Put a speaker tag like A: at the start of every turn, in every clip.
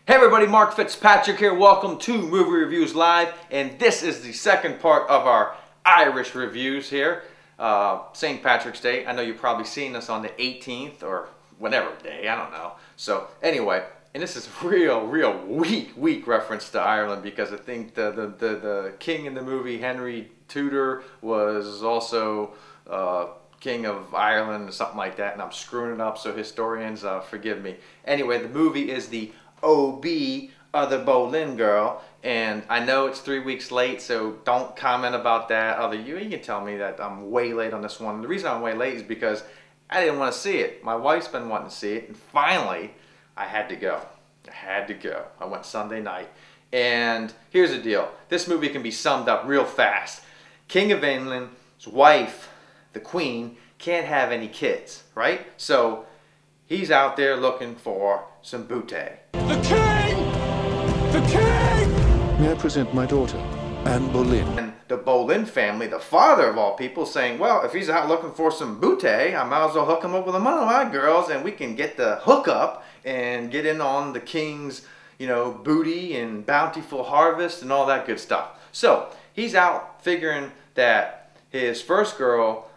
A: Hey everybody, Mark Fitzpatrick here. Welcome to Movie Reviews Live, and this is the second part of our Irish reviews here. St. Patrick's Day. I know you've probably seen us on the 18th or whatever day, I don't know. So anyway, and this is real weak reference to Ireland, because I think the king in the movie, Henry Tudor, was also King of Ireland or something like that, and I'm screwing it up, so historians forgive me. Anyway, the movie is the OB, Other Boleyn Girl, and I know it's 3 weeks late, so don't comment about that. You can tell me that I'm way late on this one. The reason I'm way late is because I didn't want to see it. My wife's been wanting to see it, and finally I had to go. I went Sunday night, and here's the deal. This movie can be summed up real fast. King of England's wife, the Queen, can't have any kids, right? So he's out there looking for some booty.
B: The king! The king!
C: May I present my daughter, Anne Boleyn?
A: And the Boleyn family, the father of all people, saying, well, if he's out looking for some booty, I might as well hook him up with one of my girls, and we can get the hookup and get in on the king's, booty and bountiful harvest and all that good stuff. So he's out figuring that his first girl,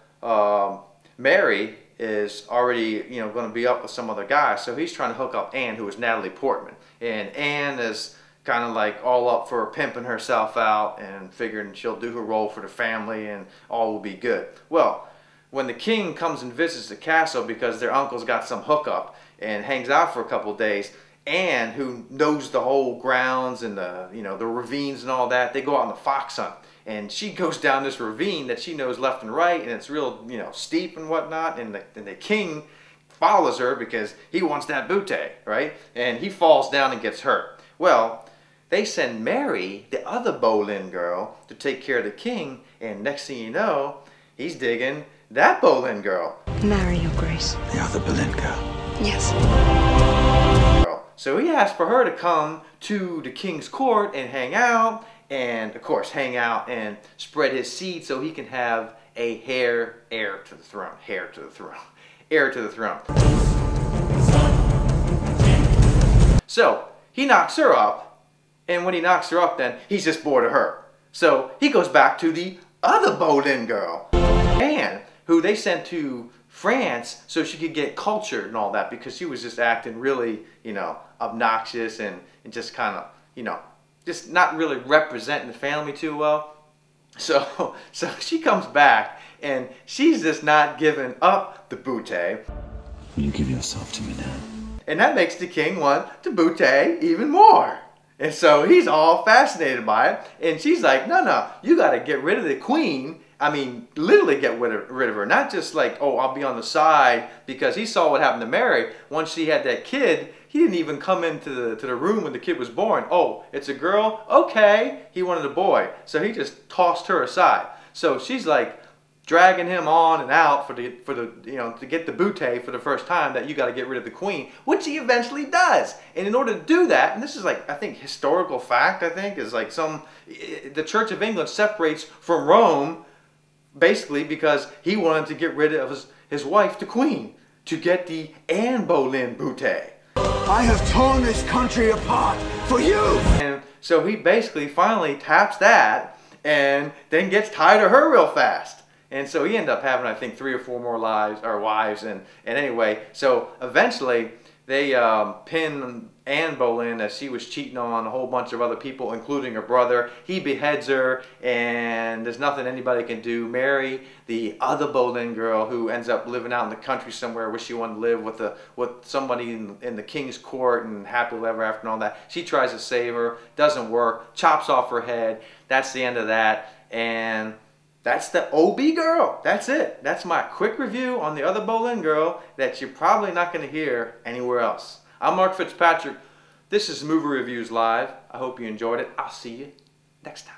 A: Mary, is already, going to be up with some other guy. So he's trying to hook up Anne, who is Natalie Portman. And Anne is kind of like all up for pimping herself out and figuring she'll do her role for the family and all will be good. Well, when the king comes and visits the castle because their uncle's got some hookup and hangs out for a couple of days, Anne, who knows the whole grounds and the ravines and all that, they go out on the fox hunt. And she goes down this ravine that she knows left and right, and it's real, steep and whatnot. And the king follows her because he wants that booty, right? And he falls down and gets hurt. Well, they send Mary, the other Boleyn girl, to take care of the king. And next thing you know, he's digging that Boleyn girl.
D: Marry, your grace.
C: The other Boleyn girl?
D: Yes.
A: So he asked for her to come to the king's court and hang out. And of course, hang out and spread his seed so he can have a heir to the throne. Heir to the throne. So he knocks her up, and when he knocks her up, then he's just bored of her. So he goes back to the other Boleyn girl, Anne, who they sent to France so she could get cultured and all that, because she was just acting really, obnoxious and just kind of, just not really representing the family too well. So she comes back, and she's just not giving up the booty.
C: Will you give yourself to me now?
A: And that makes the king want the booty even more. And so he's all fascinated by it. And she's like, no, you got to get rid of the queen. I mean, literally get rid of her. Not just like, oh, I'll be on the side, because he saw what happened to Mary. Once she had that kid, he didn't even come into the room when the kid was born. Oh, it's a girl? Okay. He wanted a boy. So he just tossed her aside. So she's like dragging him on and out to get the booty for the first time, that you got to get rid of the queen, which he eventually does. And in order to do that, and this is like, I think, historical fact, is like the Church of England separates from Rome basically because he wanted to get rid of his wife, the queen, to get the Anne Boleyn booty.
B: I have torn this country apart for you!
A: And so he basically finally taps that and then gets tired of her real fast. And so he ended up having, I think, 3 or 4 more wives. And anyway, so eventually they pin Anne Boleyn as she was cheating on a whole bunch of other people, including her brother. He beheads her, and there's nothing anybody can do. Mary, the other Boleyn girl, who ends up living out in the country somewhere where she wanted to live with somebody in the king's court and happily ever after and all that. She tries to save her, doesn't work, chops off her head. That's the end of that. And that's the OB girl. That's it. That's my quick review on the other Boleyn girl that you're probably not going to hear anywhere else. I'm Mark Fitzpatrick. This is Movie Reviews Live. I hope you enjoyed it. I'll see you next time.